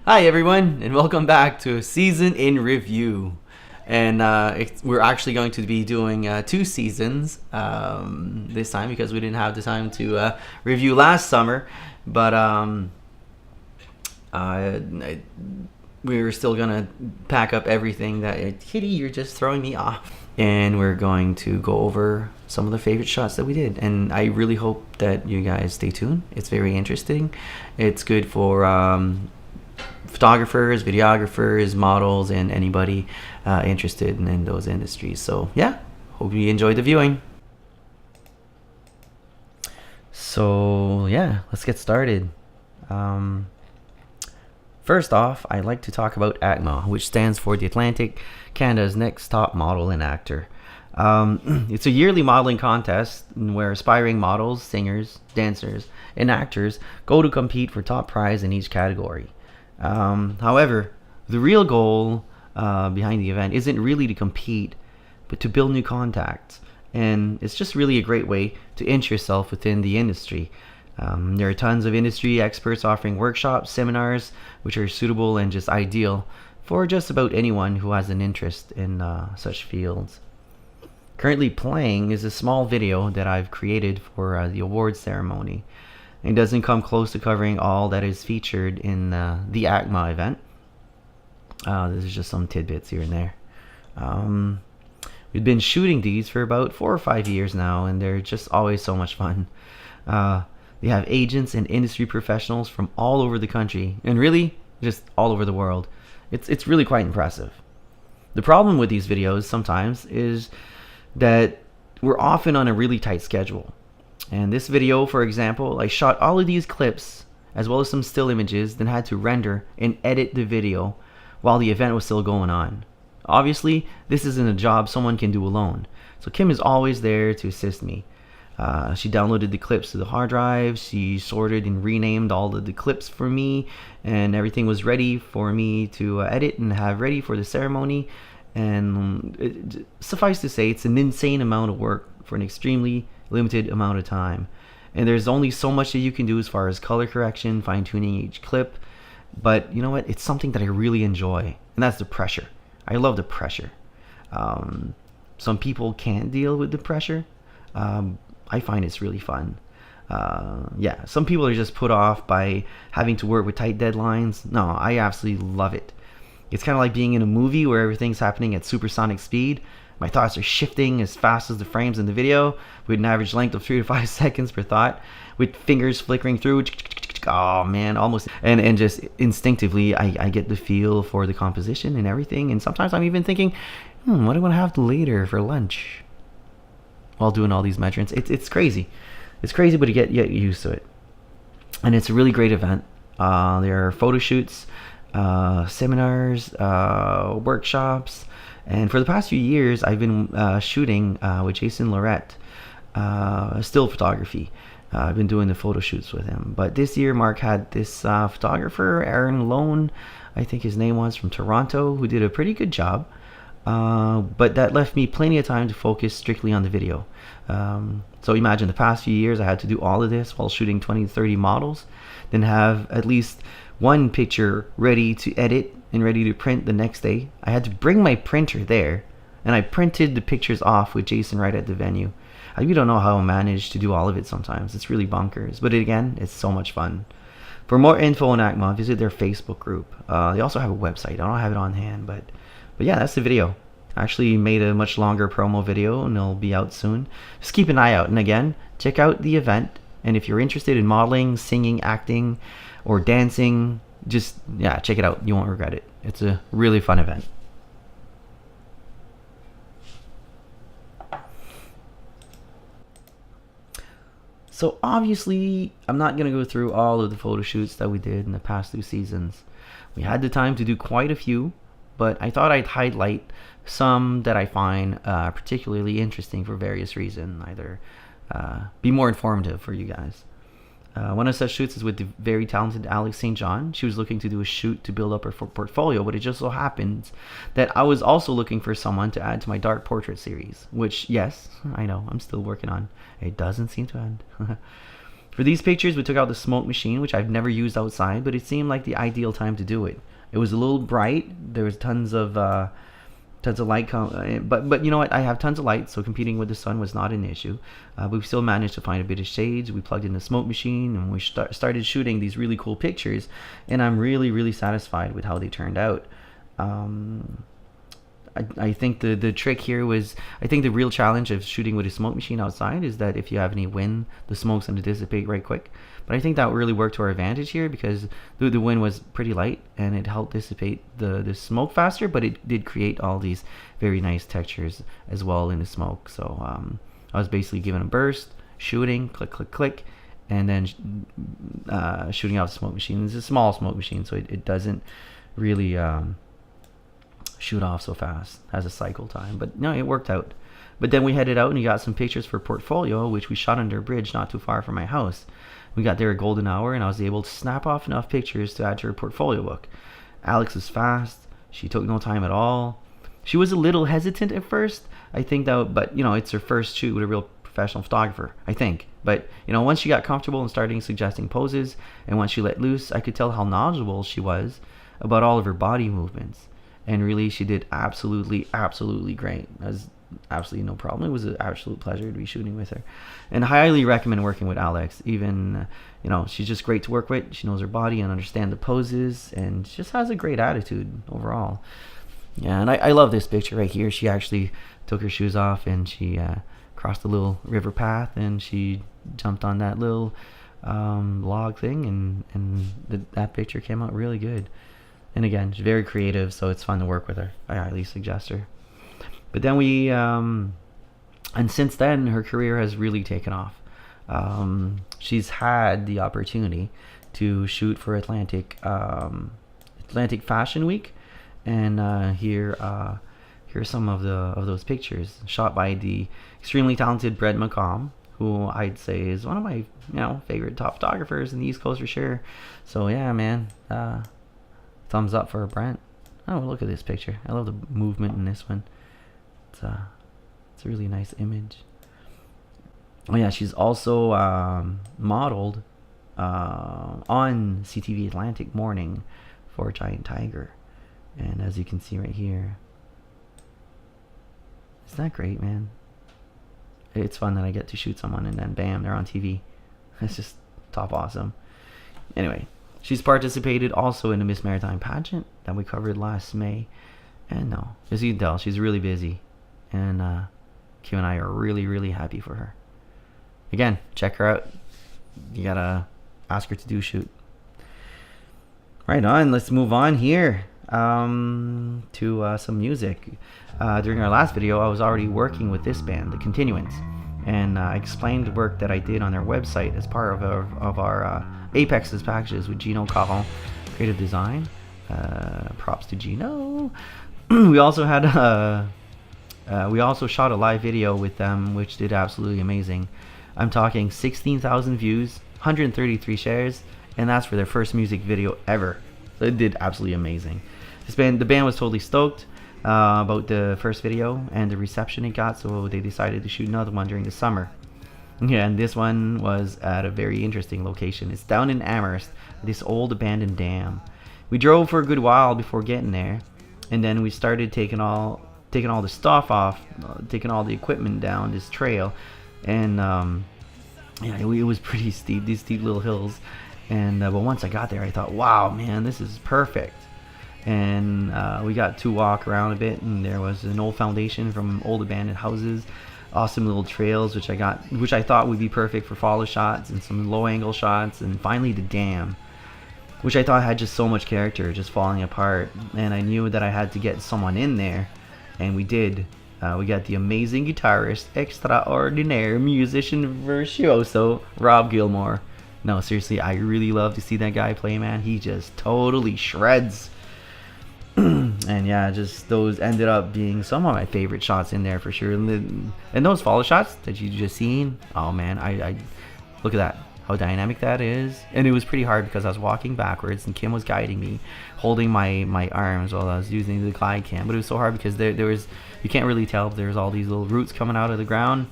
Hi, everyone, and welcome back to Season in Review. And we're actually going to be doing 2 seasons this time because we didn't have the time to review last summer. But we were still going to pack up everything that Kitty, you're just throwing me off. And we're going to go over some of the favorite shots that we did. And I really hope that you guys stay tuned. It's very interesting. It's good for photographers, videographers, models, and anybody interested in those industries. So yeah, hope you enjoyed the viewing. So yeah, let's get started. First off, I'd like to talk about ACTMA, which stands for the Atlantic Canada's Next Top Model and Actor. It's a yearly modeling contest where aspiring models, singers, dancers, and actors go to compete for top prize in each category. However, the real goal behind the event isn't really to compete, but to build new contacts. And it's just really a great way to interest yourself within the industry. There are tons of industry experts offering workshops, seminars, which are suitable and just ideal for just about anyone who has an interest in such fields. Currently playing is a small video that I've created for the awards ceremony. It doesn't come close to covering all that is featured in the ACTMA event. This is just some tidbits here and there. We've been shooting these for about 4 or 5 years now, and they're just always so much fun. They have agents and industry professionals from all over the country, and really just all over the world. It's really quite impressive. The problem with these videos sometimes is that we're often on a really tight schedule. And this video, for example, I shot all of these clips as well as some still images, then had to render and edit the video while the event was still going on. Obviously, this isn't a job someone can do alone, so Kim is always there to assist me. She downloaded the clips to the hard drive, she sorted and renamed all of the clips for me, and everything was ready for me to edit and have ready for the ceremony. And suffice to say, it's an insane amount of work for an extremely limited amount of time. And there's only so much that you can do as far as color correction, fine-tuning each clip. But you know what? It's something that I really enjoy, and that's the pressure. I love the pressure. Some people can't deal with the pressure. I find it's really fun. Yeah, some people are just put off by having to work with tight deadlines. No, I absolutely love it. It's kind of like being in a movie where everything's happening at supersonic speed. My thoughts are shifting as fast as the frames in the video, with an average length of 3 to 5 seconds per thought, with fingers flickering through. Oh man, almost. And just instinctively, I get the feel for the composition and everything. And sometimes I'm even thinking, what do I want to have later for lunch? While doing all these measurements. It's crazy. It's crazy, but you get used to it. And it's a really great event. There are photo shoots, seminars, workshops, and for the past few years I've been shooting with Jason Lorette, still photography. I've been doing the photo shoots with him, but this year Mark had this photographer, Aaron Lone, I think his name was, from Toronto, who did a pretty good job. But that left me plenty of time to focus strictly on the video. So imagine the past few years I had to do all of this while shooting 20 to 30 models, then have at least one picture ready to edit and ready to print the next day. I had to bring my printer there, and I printed the pictures off with Jason right at the venue. I really don't know how I managed to do all of it sometimes. It's really bonkers, but again, it's so much fun. For more info on ACTMA, visit their Facebook group. They also have a website. I don't have it on hand, but yeah, that's the video. I actually made a much longer promo video, and it'll be out soon. Just keep an eye out, and again, check out the event. And if you're interested in modeling, singing, acting, or dancing, just check it out. You won't regret it. It's a really fun event. So obviously, I'm not going to go through all of the photo shoots that we did in the past 2 seasons. We had the time to do quite a few, but I thought I'd highlight some that I find particularly interesting for various reasons, either be more informative for you guys. One of such shoots is with the very talented Alex St. John. She was looking to do a shoot to build up her portfolio, but it just so happens that I was also looking for someone to add to my dark portrait series, which, yes, I know, I'm still working on. It doesn't seem to end. For these pictures, we took out the smoke machine, which I've never used outside, but it seemed like the ideal time to do it. It was a little bright. There was tons of light, but you know what? I have tons of light, so competing with the sun was not an issue. But we still managed to find a bit of shades. We plugged in the smoke machine, and we started shooting these really cool pictures. And I'm really, really satisfied with how they turned out. I think the trick here was, I think the real challenge of shooting with a smoke machine outside is that if you have any wind, the smoke's going to dissipate right quick. But I think that really worked to our advantage here, because the wind was pretty light and it helped dissipate the smoke faster, but it did create all these very nice textures as well in the smoke. So I was basically given a burst, shooting, click, click, click, and then shooting out the smoke machine. It's a small smoke machine, so it doesn't really shoot off so fast, has a cycle time, but no, it worked out. But then we headed out and we got some pictures for portfolio, which we shot under a bridge not too far from my house. We got there a golden hour, and I was able to snap off enough pictures to add to her portfolio book. Alex was fast. She took no time at all. She was a little hesitant at first, I think, that, but you know, it's her first shoot with a real professional photographer, I think. But you know, once she got comfortable and started suggesting poses, and once she let loose, I could tell how knowledgeable she was about all of her body movements. And really, she did absolutely great. That was absolutely no problem. It was an absolute pleasure to be shooting with her, and I highly recommend working with Alex. Even you know, she's just great to work with. She knows her body and understands the poses, and just has a great attitude overall. Yeah, and I love this picture right here. She actually took her shoes off and she crossed a little river path, and she jumped on that little log thing, and that picture came out really good. And again, she's very creative, so it's fun to work with her. I highly suggest her. But then and since then, her career has really taken off. She's had the opportunity to shoot for Atlantic Fashion Week, and here's some of those pictures shot by the extremely talented Brett McComb, who I'd say is one of my favorite top photographers in the East Coast for sure. So yeah, man. Thumbs up for Brent. Oh, look at this picture. I love the movement in this one. It's a really nice image. Oh yeah, she's also modeled on CTV Atlantic Morning for Giant Tiger. And as you can see right here. Isn't that great, man? It's fun that I get to shoot someone and then bam, they're on TV. It's just top awesome. Anyway. She's participated also in the Miss Maritime pageant that we covered last May. And no, as you can tell, she's really busy. And Q and I are really happy for her. Again, check her out. You gotta ask her to do a shoot. Right on, let's move on here to some music. During our last video, I was already working with this band, the Continuance. And I explained the work that I did on their website as part of our Apex's packages with Gino Caron, creative design. Props to Gino. We also shot a live video with them, which did absolutely amazing. I'm talking 16,000 views, 133 shares, and that's for their first music video ever. So it did absolutely amazing. The band was totally stoked about the first video and the reception it got, so they decided to shoot another one during the summer. Yeah, and this one was at a very interesting location. It's down in Amherst, this old abandoned dam. We drove for a good while before getting there, and then we started taking all the stuff off, taking all the equipment down this trail, and yeah, it was pretty steep, these steep little hills. And but once I got there, I thought, wow, man, this is perfect. And we got to walk around a bit, and there was an old foundation from old abandoned houses, awesome little trails which I thought would be perfect for follow shots and some low angle shots, and finally the dam, which I thought had just so much character, just falling apart. And I knew that I had to get someone in there, and we did. We got the amazing guitarist, extraordinaire musician virtuoso, Rob Gilmore. No, seriously, I really love to see that guy play, man. He just totally shreds. And yeah, just those ended up being some of my favorite shots in there for sure. And those follow shots that you just seen, oh man, I look at that, how dynamic that is. And it was pretty hard because I was walking backwards and Kim was guiding me, holding my arms while I was using the glide cam. But it was so hard because there was, you can't really tell if there's all these little roots coming out of the ground,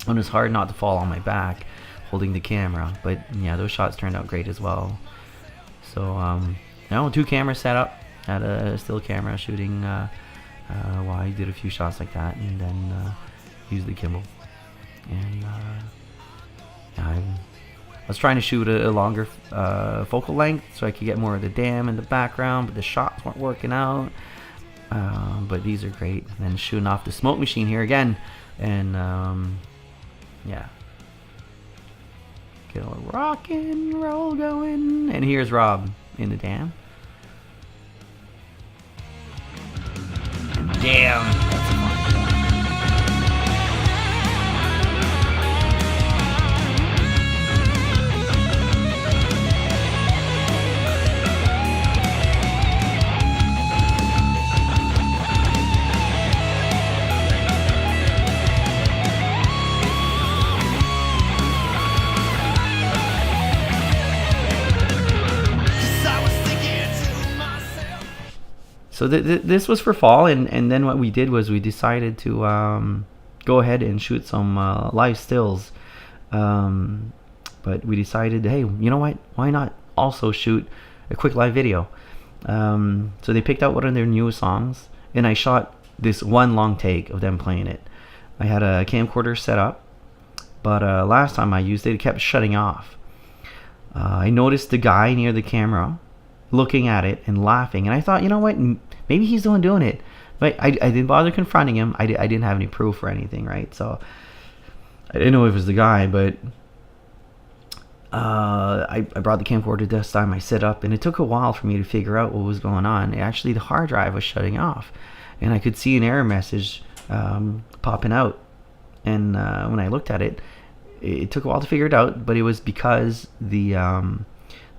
and it's hard not to fall on my back holding the camera. But yeah, those shots turned out great as well. So two cameras set up. Had a still camera shooting wide, did a few shots like that, and then used the gimbal. And I was trying to shoot a longer focal length so I could get more of the dam in the background, but the shots weren't working out. But these are great. And then shooting off the smoke machine here again, and yeah, get a rock and roll going. And here's Rob in the dam. Damn, that's fun. So this was for fall, and then what we did was we decided to go ahead and shoot some live stills. But we decided, hey, you know what? Why not also shoot a quick live video? So they picked out one of their newest songs, and I shot this one long take of them playing it. I had a camcorder set up, but last time I used it kept shutting off. I noticed the guy near the camera looking at it and laughing, and I thought, you know what, maybe he's doing it, but I didn't bother confronting him. I didn't have any proof or anything, right? So I didn't know if it was the guy, but I brought the camcorder this time. I set up, and it took a while for me to figure out what was going on. Actually, the hard drive was shutting off, and I could see an error message popping out, and when I looked at it, it took a while to figure it out, but it was because the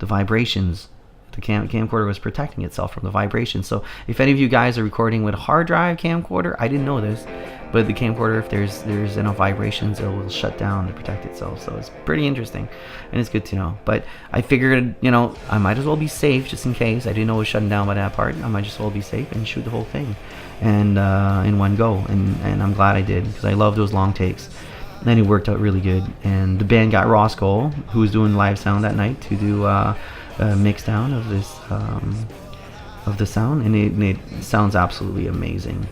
vibrations, the camcorder was protecting itself from the vibration. So if any of you guys are recording with a hard drive camcorder, I didn't know this, but the camcorder, if there's enough vibrations, it will shut down to protect itself. So it's pretty interesting, and it's good to know. But I figured, you know, I might as well be safe just in case. I didn't know it was shutting down by that part. I might as well be safe and shoot the whole thing, and in one go. And I'm glad I did, because I love those long takes. And it worked out really good. And the band got Roscoe, who was doing live sound that night, to do a mix down of this of the sound, and it sounds absolutely amazing.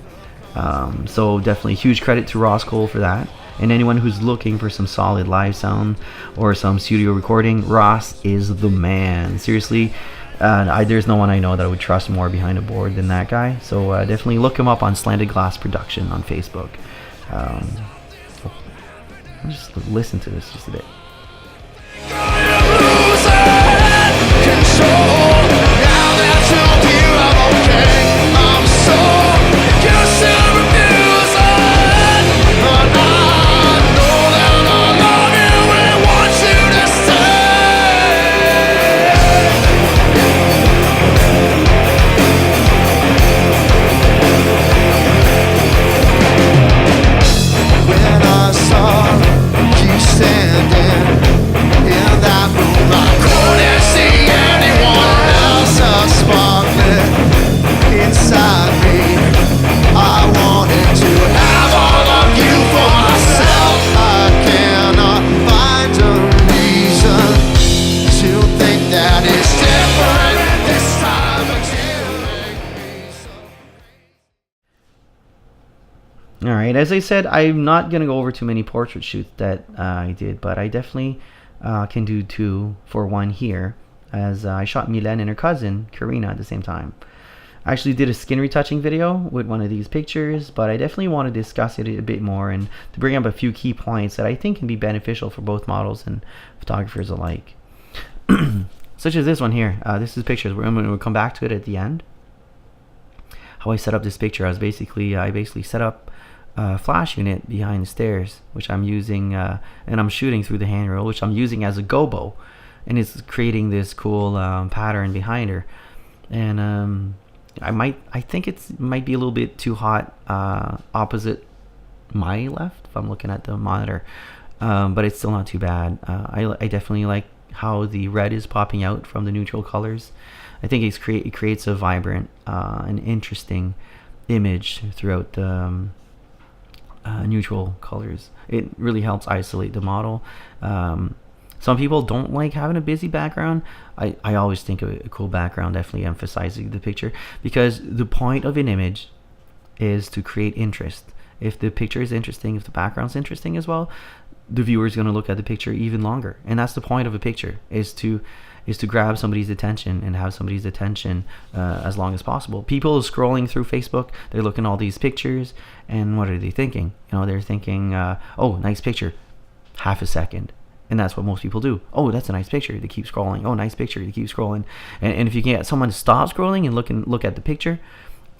So definitely huge credit to Roscoe for that. And anyone who's looking for some solid live sound or some studio recording, Ross is the man. Seriously, there's no one I know that I would trust more behind a board than that guy. So definitely look him up on Slanted Glass Production on Facebook. Just listen to this just a bit. Alright, as I said, I'm not going to go over too many portrait shoots that I did, but I definitely can do two for one here, as I shot Mylene and her cousin, Karina, at the same time. I actually did a skin retouching video with one of these pictures, but I definitely want to discuss it a bit more and to bring up a few key points that I think can be beneficial for both models and photographers alike. Such as this one here. This is pictures. We'll come back to it at the end. How I set up this picture, I basically set up flash unit behind the stairs, which I'm using, and I'm shooting through the handrail, which I'm using as a gobo, and it's creating this cool pattern behind her. And I think it might be a little bit too hot opposite my left if I'm looking at the monitor, but it's still not too bad. I definitely like how the red is popping out from the neutral colors. I think it creates a vibrant and interesting image throughout the neutral colors. It really helps isolate the model. Some people don't like having a busy background. I always think a cool background definitely emphasizes the picture, because the point of an image is to create interest. If the picture is interesting, if the background's interesting as well, the viewer is going to look at the picture even longer. And that's the point of a picture, is to grab somebody's attention and have somebody's attention as long as possible. People scrolling through Facebook, they're looking at all these pictures, and what are they thinking? They're thinking, oh, nice picture, half a second. And that's what most people do. Oh, that's a nice picture. They keep scrolling. Oh, nice picture. They keep scrolling. And if you can get someone to stop scrolling and look at the picture,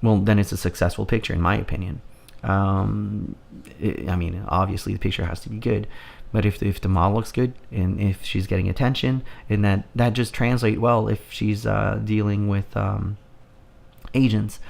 well, then it's a successful picture, in my opinion. I mean, obviously the picture has to be good, but if the model looks good, and if she's getting attention, and that just translate well if she's dealing with agents,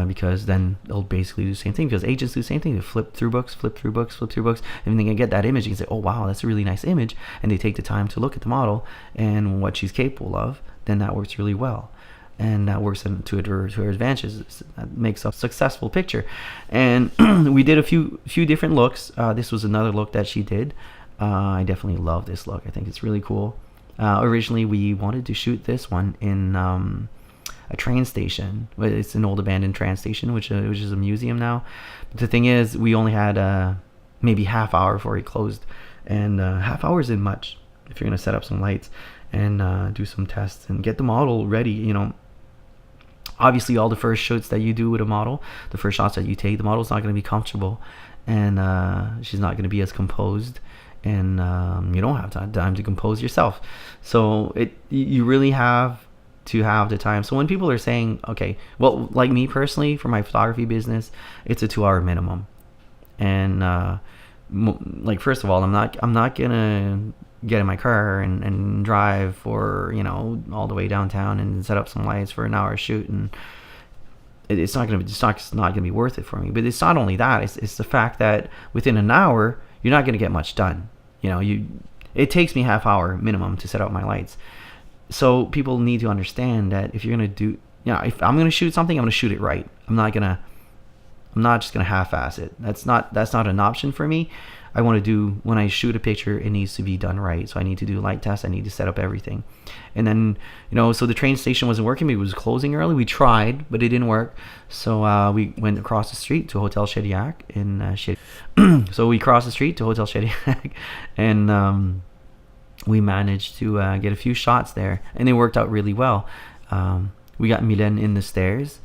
because then they'll basically do the same thing, because agents do the same thing. They flip through books, and they can get that image. You can say, oh wow, that's a really nice image, and they take the time to look at the model and what she's capable of. Then that works really well, and that works to her advantages. That makes a successful picture. And we did a few different looks. This was another look that she did. I definitely love this look. I think it's really cool. Originally we wanted to shoot this one in a train station. It's an old abandoned train station, which is a museum now. But the thing is, we only had maybe half hour before it closed, and half hour isn't much if you're gonna set up some lights and do some tests and get the model ready. Obviously, all the first shots that you do with a model, the first shots that you take, the model's not going to be comfortable, and she's not going to be as composed, and you don't have time to compose yourself. So you really have to have the time. So when people are saying, okay, well, like me personally, for my photography business, it's a 2-hour minimum. And like, first of all, I'm not gonna get in my car and drive for all the way downtown and set up some lights for an hour shoot, and it's not gonna be worth it for me. But it's not only that, it's the fact that within an hour you're not gonna get much done. It takes me half hour minimum to set up my lights. So people need to understand that if you're gonna do, if I'm gonna shoot something, I'm gonna shoot it right. I'm not just gonna half-ass it. That's not an option for me. I want to do, when I shoot a picture, it needs to be done right. So I need to do light tests. I need to set up everything. And then, so the train station wasn't working. It was closing early. We tried, but it didn't work. So we went across the street to Hotel Shediac so we crossed the street to Hotel Shediac, and we managed to get a few shots there, and they worked out really well. We got Mylene in the stairs,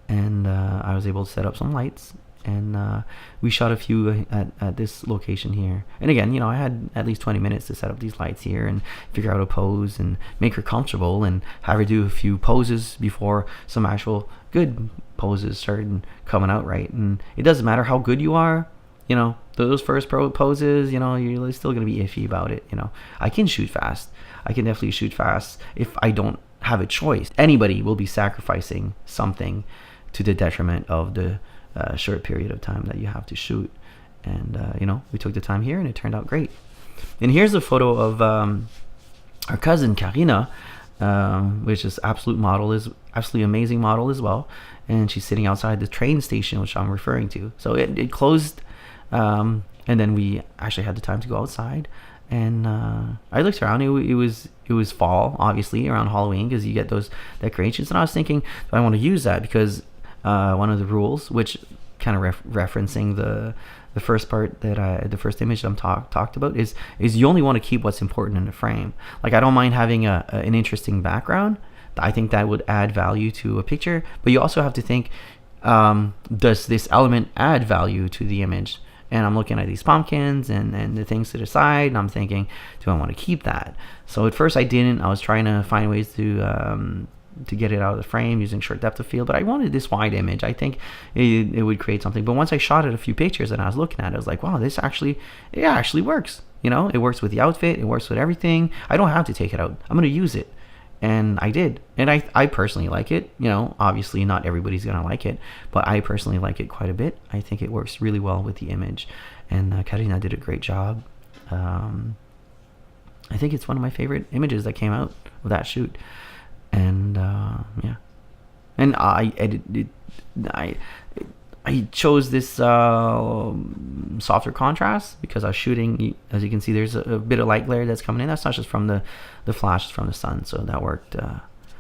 and I was able to set up some lights, and we shot a few at this location here. And again, I had at least 20 minutes to set up these lights here and figure out a pose and make her comfortable and have her do a few poses before some actual good poses started coming out right. And it doesn't matter how good you are, those first poses, you're still going to be iffy about it. I can shoot fast. I can definitely shoot fast if I don't have a choice. Anybody will be sacrificing something to the detriment of the short period of time that you have to shoot. And we took the time here, and it turned out great. And here's a photo of our cousin Karina, which is absolutely amazing model as well. And she's sitting outside the train station, which I'm referring to. So it closed, and then we actually had the time to go outside. And I looked around. It was fall, obviously, around Halloween, because you get those decorations. And I was thinking, do I want to use that? Because one of the rules, which kind of referencing the first part the first image I'm talked about, is you only want to keep what's important in the frame. Like, I don't mind having an interesting background. I think that would add value to a picture, but you also have to think, does this element add value to the image? And I'm looking at these pumpkins and the things to the side, and I'm thinking, do I want to keep that? So at first I didn't. I was trying to find ways to get it out of the frame using short depth of field, but I wanted this wide image. I think it would create something. But once I shot it a few pictures and I was looking at it, I was like, wow, it actually works. It works with the outfit. It works with everything. I don't have to take it out. I'm going to use it. And I did. And I personally like it. Obviously not everybody's going to like it, but I personally like it quite a bit. I think it works really well with the image. And Karina did a great job. I think it's one of my favorite images that came out of that shoot. And yeah, and I chose this softer contrast because I was shooting. As you can see, there's a bit of light glare that's coming in. That's not just from the flashes from the sun, so that worked.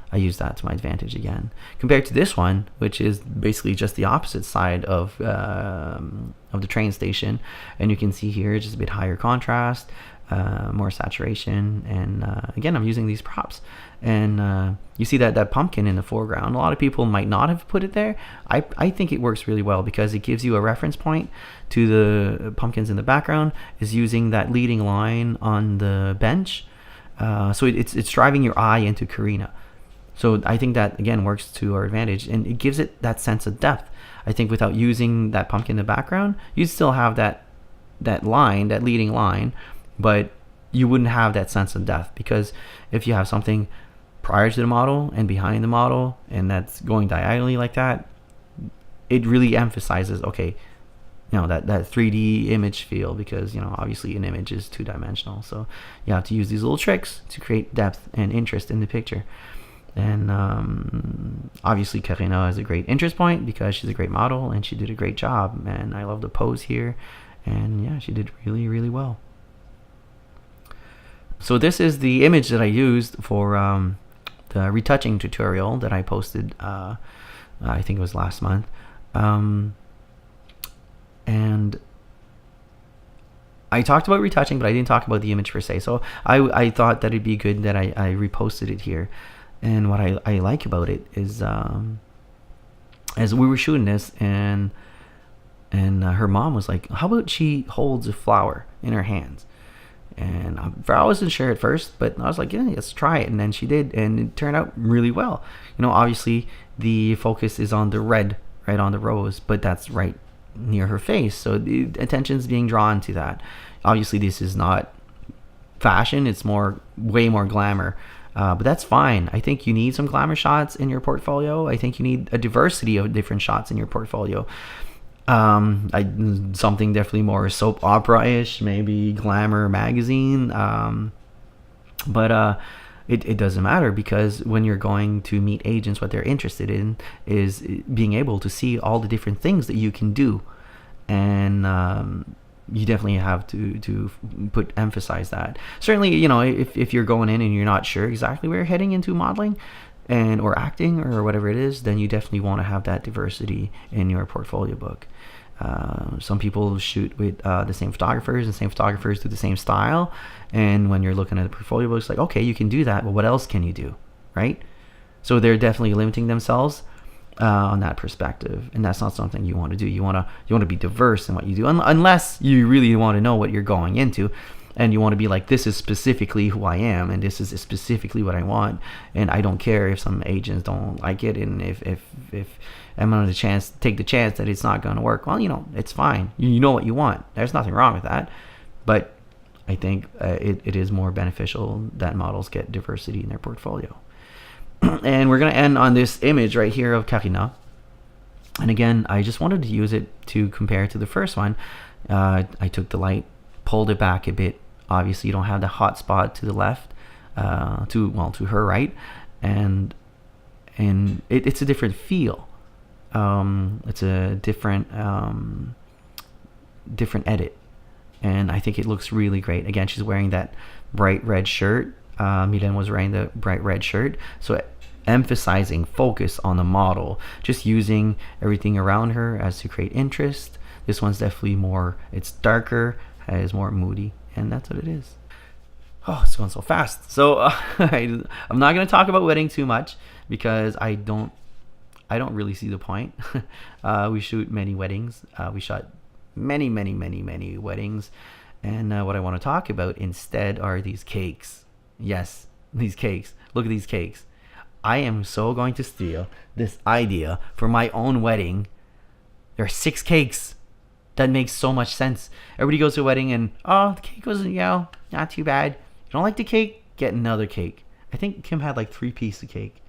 I used that to my advantage again, compared to this one, which is basically just the opposite side of the train station. And you can see here just a bit higher contrast, more saturation, and again, I'm using these props. And you see that pumpkin in the foreground. A lot of people might not have put it there. I think it works really well because it gives you a reference point to the pumpkins in the background, is using that leading line on the bench. So it's driving your eye into Karina. So I think that, again, works to our advantage, and it gives it that sense of depth. I think without using that pumpkin in the background, you'd still have that line, that leading line, but you wouldn't have that sense of depth, because if you have something prior to the model and behind the model, and that's going diagonally like that, it really emphasizes, okay, that 3D image feel, because, obviously an image is two-dimensional. So you have to use these little tricks to create depth and interest in the picture. And obviously Karina is a great interest point because she's a great model and she did a great job. And I love the pose here. And yeah, she did really, really well. So this is the image that I used for the retouching tutorial that I posted, I think it was last month. And I talked about retouching, but I didn't talk about the image per se. So I thought that it'd be good that I reposted it here. And what I like about it is, as we were shooting this, and her mom was like, how about she holds a flower in her hands? And I wasn't sure at first, but I was like, yeah, let's try it. And then she did, and it turned out really well. Obviously the focus is on the red, right on the rose, but that's right near her face, so the attention's being drawn to that. Obviously this is not fashion, it's way more glamour. But that's fine. I think you need some glamour shots in your portfolio. I think you need a diversity of different shots in your portfolio. Something definitely more soap opera-ish, maybe glamour magazine. But it doesn't matter, because when you're going to meet agents, what they're interested in is being able to see all the different things that you can do. And you definitely have to emphasize that. Certainly, if you're going in and you're not sure exactly where you're heading into modeling or acting or whatever it is, then you definitely want to have that diversity in your portfolio book. Some people shoot with the same photographers, and same photographers do the same style. And when you're looking at the portfolio book, it's like, okay, you can do that, but what else can you do, right? So they're definitely limiting themselves on that perspective, and that's not something you want to do. You want to be diverse in what you do, unless you really want to know what you're going into, and you want to be like, this is specifically who I am, and this is specifically what I want, and I don't care if some agents don't like it, and if I'm going to take the chance that it's not going to work. Well, it's fine. You know what you want. There's nothing wrong with that, but I think it is more beneficial that models get diversity in their portfolio. And we're going to end on this image right here of Karina. And again, I just wanted to use it to compare to the first one. I took the light, pulled it back a bit. Obviously, you don't have the hot spot to the left, to her right. And it's a different feel. It's a different edit. And I think it looks really great. Again, she's wearing that bright red shirt. Mylene was wearing the bright red shirt, so emphasizing focus on the model, just using everything around her as to create interest. This one's definitely it's darker, is more moody, and that's what it is. Oh, it's going so fast. So I'm not going to talk about wedding too much, because I don't really see the point. We shoot many weddings. We shot many weddings, and what I want to talk about instead are these cakes. Yes, these cakes. Look at these cakes. I am so going to steal this idea for my own wedding. There are 6 cakes. That makes so much sense. Everybody goes to a wedding and, the cake was, not too bad. You don't like the cake? Get another cake. I think Kim had like 3 pieces of cake.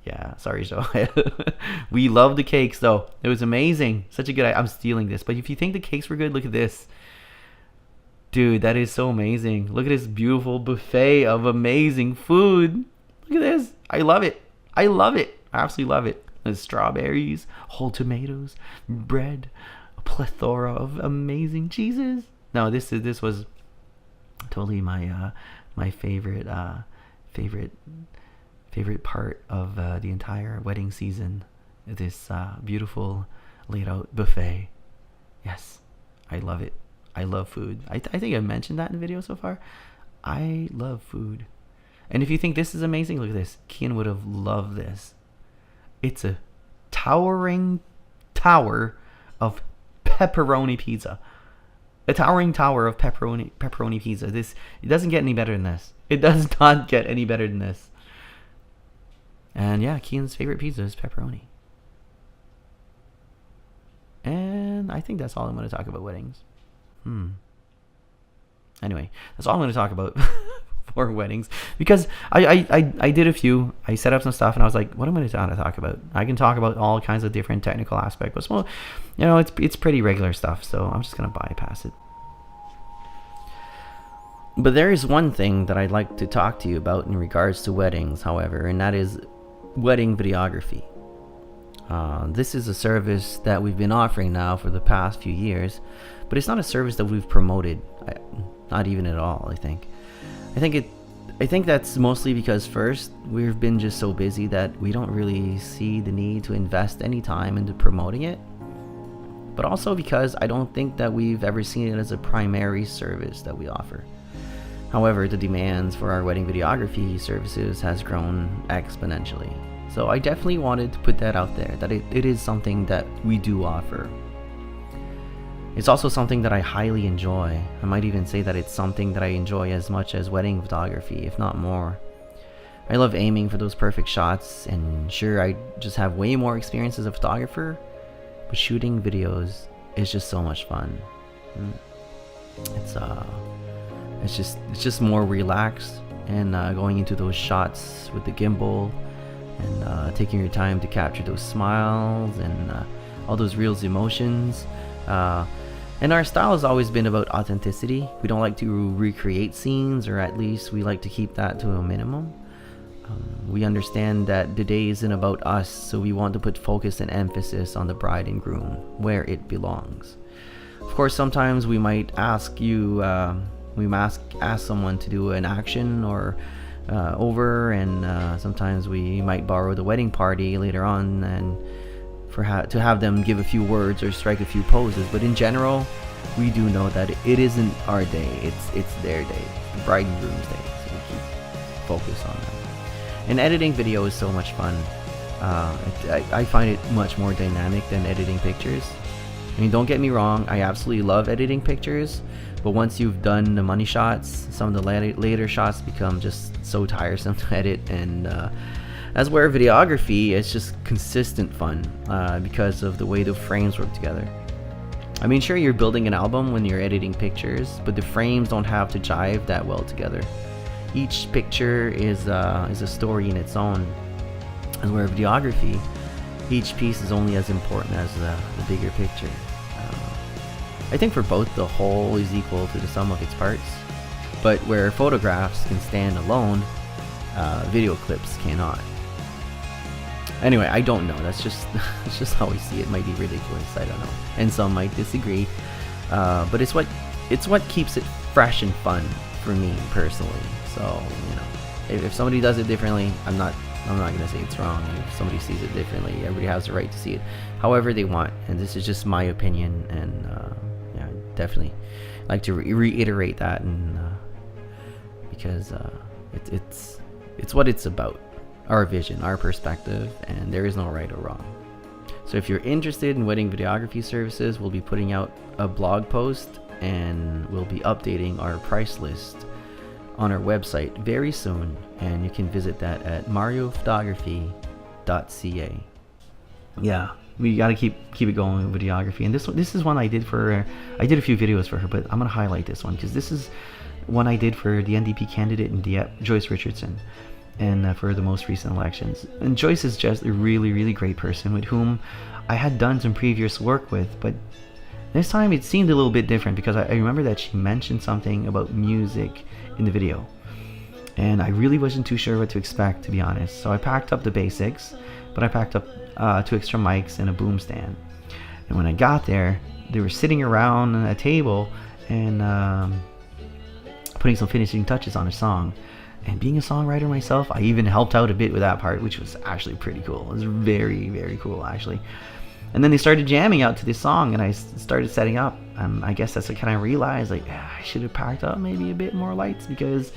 Yeah, sorry, Joe. We love the cakes, though. It was amazing. Such a good idea. I'm stealing this. But if you think the cakes were good, look at this. Dude, that is so amazing. Look at this beautiful buffet of amazing food. Look at this. I love it. I absolutely love it. There's strawberries, whole tomatoes, bread, plethora of amazing cheeses. No, this was totally my favorite part of the entire wedding season. This beautiful laid out buffet. Yes, I love it. I love food. I think I mentioned that in the video so far. I love food. And if you think this is amazing, look at this. Kian would have loved this. It's a towering tower of pepperoni pizza. A towering tower of pepperoni pizza. It doesn't get any better than this. It does not get any better than this. And yeah, Kian's favorite pizza is pepperoni. And I think that's all I'm going to talk about weddings. Anyway, that's all I'm going to talk about for weddings, because I did a few. I set up some stuff and I was like, what am I going to talk about? I can talk about all kinds of different technical aspects, but well, you know, it's pretty regular stuff, so I'm just going to bypass it. But there is one thing that I'd like to talk to you about in regards to weddings, however, and that is wedding videography. This is a service that we've been offering now for the past few years, but it's not a service that we've promoted, not even at all. I think that's mostly because, first, we've been just so busy that we don't really see the need to invest any time into promoting it, but also because I don't think that we've ever seen it as a primary service that we offer. However, the demands for our wedding videography services has grown exponentially. So I definitely wanted to put that out there, that it is something that we do offer. It's also something that I highly enjoy. I might even say that it's something that I enjoy as much as wedding photography, if not more. I love aiming for those perfect shots, and sure, I just have way more experience as a photographer, but shooting videos is just so much fun. It's just more relaxed, and going into those shots with the gimbal, and taking your time to capture those smiles and all those real emotions. And our style has always been about authenticity. We don't like to recreate scenes, or at least we like to keep that to a minimum. We understand that the day isn't about us, so we want to put focus and emphasis on the bride and groom, where it belongs. Of course, sometimes we might ask ask someone to do an action or over, and sometimes we might borrow the wedding party later on and to have them give a few words or strike a few poses. But in general, we do know that it isn't our day, it's their day, the bride and groom's day, so we keep focus on them. And editing video is so much fun. I find it much more dynamic than editing pictures. I mean, don't get me wrong, I absolutely love editing pictures, but once you've done the money shots, some of the later shots become just so tiresome to edit. And as where videography is just consistent fun because of the way the frames work together. I mean, sure, you're building an album when you're editing pictures, but the frames don't have to jive that well together. Each picture is a story in its own. As where videography, each piece is only as important as the bigger picture. I think for both, the whole is equal to the sum of its parts, but where photographs can stand alone, video clips cannot. Anyway, I don't know. That's just how we see it. It might be ridiculous. I don't know, and some might disagree. But it's what keeps it fresh and fun for me personally. So if somebody does it differently, I'm not gonna say it's wrong. If somebody sees it differently, everybody has the right to see it however they want, and this is just my opinion. And definitely like to reiterate that, and because it's what it's about. Our vision, our perspective, and there is no right or wrong. So if you're interested in wedding videography services, we'll be putting out a blog post, and we'll be updating our price list on our website very soon, and you can visit that at mariophotography.ca. Yeah, we got to keep it going with videography. And this is one I did a few videos for her, but I'm gonna highlight this one because this is one I did for the NDP candidate in Dieppe, Joyce Richardson, and for the most recent elections. And Joyce is just a really, really great person with whom I had done some previous work with, but this time it seemed a little bit different because I remember that she mentioned something about music in the video, and I really wasn't too sure what to expect, to be honest. So I packed up the basics, but I packed up 2 extra mics and a boom stand. And when I got there, they were sitting around a table and putting some finishing touches on a song. And being a songwriter myself, I even helped out a bit with that part, which was actually pretty cool. It was very, very cool, actually. And then they started jamming out to this song, and I started setting up. And I guess that's when I realized, like, I should have packed up maybe a bit more lights, because,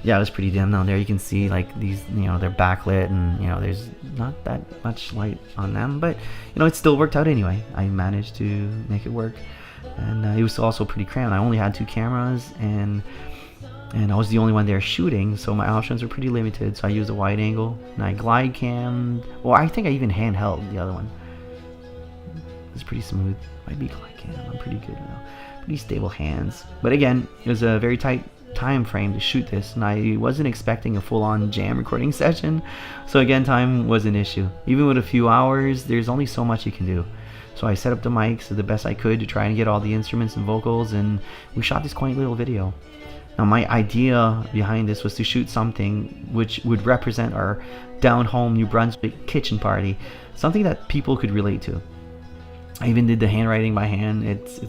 yeah, it was pretty dim down there. You can see, like, these, they're backlit, and, there's not that much light on them. But, it still worked out anyway. I managed to make it work. And it was also pretty cramped. I only had 2 cameras, and I was the only one there shooting, so my options were pretty limited. So I used a wide angle, and I glide cammed. Well, I think I even handheld the other one. It's pretty smooth. Might be glide cam. I'm pretty good now. Pretty stable hands. But again, it was a very tight time frame to shoot this, and I wasn't expecting a full-on jam recording session. So again, time was an issue. Even with a few hours, there's only so much you can do. So I set up the mics the best I could to try and get all the instruments and vocals, and we shot this quaint little video. Now, my idea behind this was to shoot something which would represent our down-home New Brunswick kitchen party, something that people could relate to. I even did the handwriting by hand.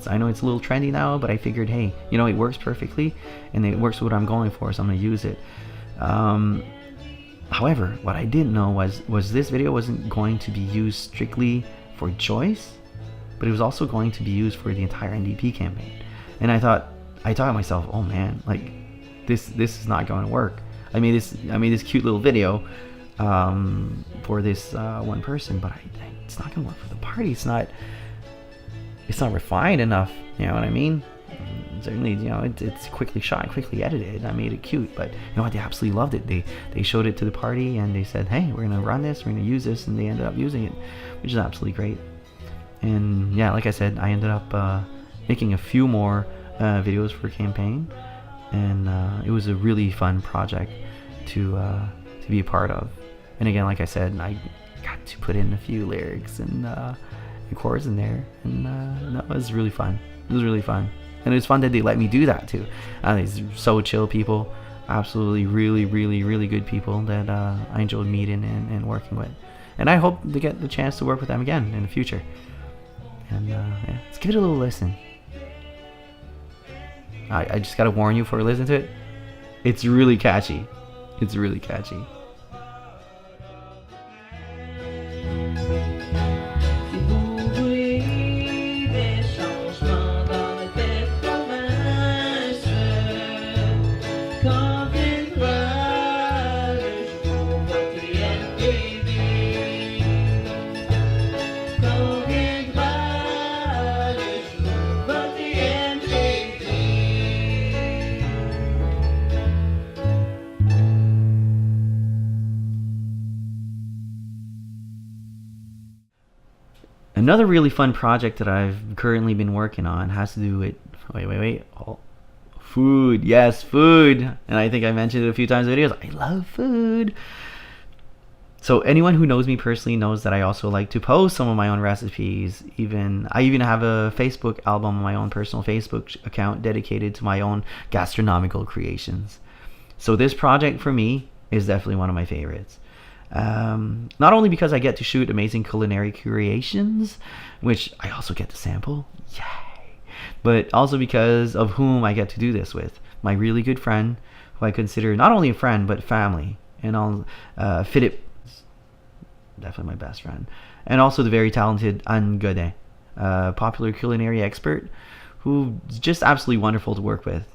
I know it's a little trendy now, but I figured, hey, it works perfectly, and it works with what I'm going for, so I'm going to use it. However, what I didn't know was this video wasn't going to be used strictly for Joyce, but it was also going to be used for the entire NDP campaign. And I thought to myself, oh man, like this is not going to work. I made this cute little video for this one person, but it's not going to work for the party. It's not refined enough. You know what I mean? Certainly, it's quickly shot, quickly edited. I made it cute, but what? They absolutely loved it. They showed it to the party, and they said, hey, we're gonna run this, we're gonna use this, and they ended up using it, which is absolutely great. And yeah, like I said, I ended up making a few more videos for campaign, and it was a really fun project to be a part of. And again, like I said, I got to put in a few lyrics and chords in there, and that was really fun. It was really fun, and it was fun that they let me do that too. These so chill people, absolutely really, really, really good people that I enjoyed meeting and working with, and I hope to get the chance to work with them again in the future. And yeah, let's give it a little listen. I just gotta warn you before you listen to it. It's really catchy. It's really catchy. Another really fun project that I've currently been working on has to do with food. Yes, food. And I think I mentioned it a few times in videos. I love food. So anyone who knows me personally knows that I also like to post some of my own recipes. I even have a Facebook album on my own personal Facebook account dedicated to my own gastronomical creations. So this project for me is definitely one of my favorites. Not only because I get to shoot amazing culinary creations, which I also get to sample, yay, but also because of whom I get to do this with. My really good friend, who I consider not only a friend, but family, and Philip, definitely my best friend, and also the very talented Anne Godet, popular culinary expert, who's just absolutely wonderful to work with.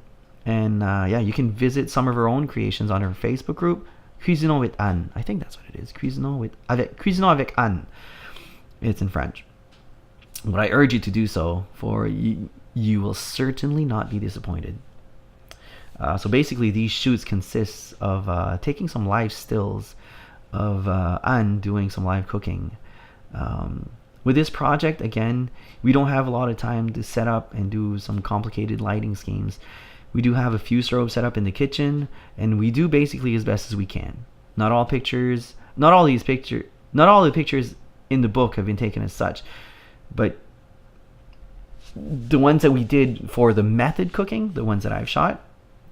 And yeah, you can visit some of her own creations on her Facebook group, Cuisinons with Anne. I think that's what it is. Cuisinons avec Anne. It's in French. But I urge you to do so, for you will certainly not be disappointed. So basically, these shoots consist of taking some live stills of Anne doing some live cooking. With this project, again, we don't have a lot of time to set up and do some complicated lighting schemes. We do have a few strobes set up in the kitchen, and we do basically as best as we can. Not all the pictures in the book have been taken as such, but the ones that we did for the method cooking, the ones that I've shot,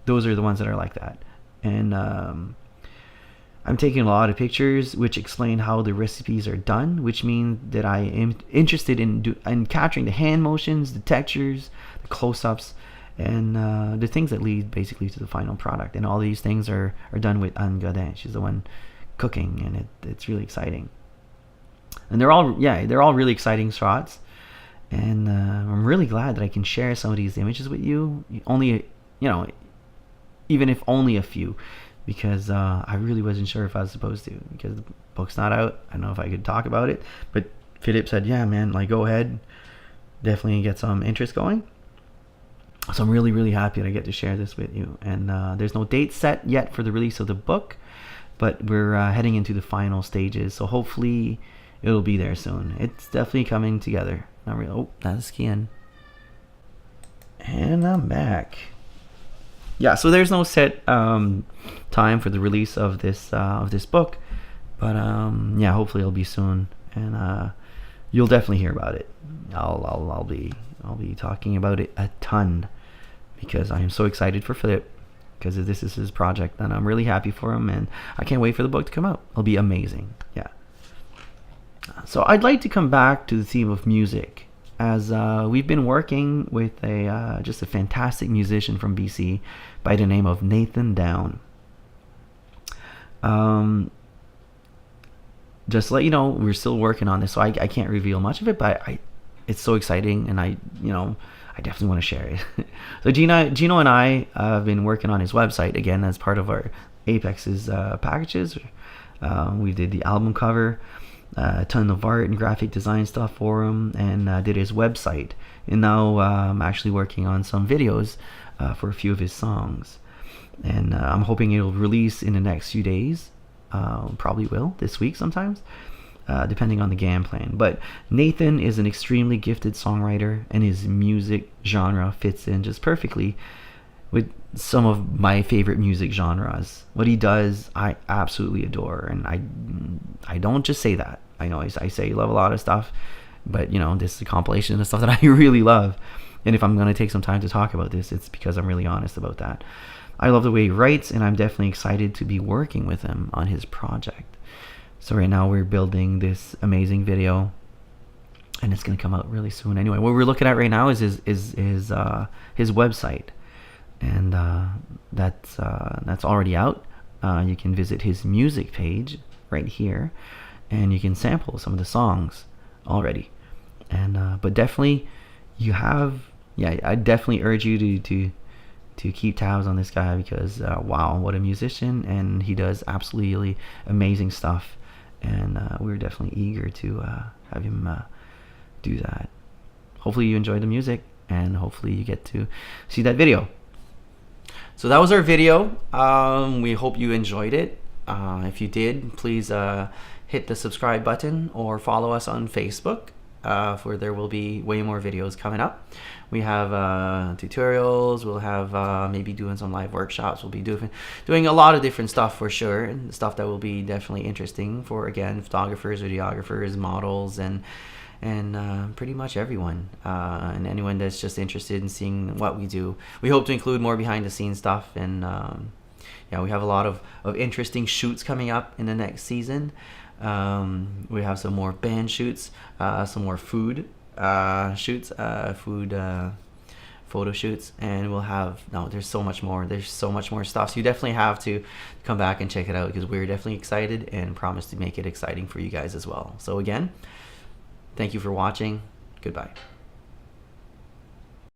those are the ones that are like that. And I'm taking a lot of pictures which explain how the recipes are done, which means that I am interested in capturing the hand motions, the textures, the close-ups, and the things that lead basically to the final product. And all these things are done with Anne Godin. She's the one cooking, and it's really exciting. And they're all really exciting shots. And I'm really glad that I can share some of these images with you. Only, even if only a few, because I really wasn't sure if I was supposed to, because the book's not out. I don't know if I could talk about it, but Philip said, yeah, man, like, go ahead, definitely get some interest going. So I'm really, really happy that I get to share this with you. And there's no date set yet for the release of the book, but we're heading into the final stages, so hopefully it'll be there soon. It's definitely coming together. Not really. Oh, that's Kian. And I'm back. Yeah, so there's no set time for the release of this book, but yeah, hopefully it'll be soon, and you'll definitely hear about it. I'll be talking about it a ton, because I am so excited for Philip, because this is his project, and I'm really happy for him, and I can't wait for the book to come out. It'll be amazing. Yeah. So I'd like to come back to the theme of music, as we've been working with just a fantastic musician from BC by the name of Nathan Down. Just to let you know, we're still working on this, so I can't reveal much of it, but it's so exciting, and I definitely want to share it. So Gino and I have been working on his website again as part of our Apex's packages. We did the album cover, a ton of art and graphic design stuff for him, and did his website. And now I'm actually working on some videos for a few of his songs, and I'm hoping it'll release in the next few days. Probably will this week sometimes, depending on the game plan. But Nathan is an extremely gifted songwriter, and his music genre fits in just perfectly with some of my favorite music genres. What he does, I absolutely adore, and I don't just say that. I know I say you love a lot of stuff, but this is a compilation of stuff that I really love. And if I'm going to take some time to talk about this, it's because I'm really honest about that. I love the way he writes, and I'm definitely excited to be working with him on his project. So right now we're building this amazing video, and it's going to come out really soon. Anyway, what we're looking at right now is his website, and that's already out. You can visit his music page right here, and you can sample some of the songs already. And but definitely, I definitely urge you to keep tabs on this guy, because wow, what a musician, and he does absolutely amazing stuff, and we're definitely eager to have him do that. Hopefully you enjoy the music, and hopefully you get to see that video. So that was our video. We hope you enjoyed it. If you did, please hit the subscribe button or follow us on Facebook, for there will be way more videos coming up. We have tutorials, we'll have maybe doing some live workshops, we'll be doing a lot of different stuff for sure, and stuff that will be definitely interesting for, again, photographers, videographers, models, and pretty much everyone, and anyone that's just interested in seeing what we do. We hope to include more behind the scenes stuff, and yeah, we have a lot of interesting shoots coming up in the next season. We have some more band shoots, some more food shoots, photo shoots, and we'll have, there's so much more stuff, so you definitely have to come back and check it out, because we're definitely excited and promise to make it exciting for you guys as well. So again, thank you for watching. Goodbye.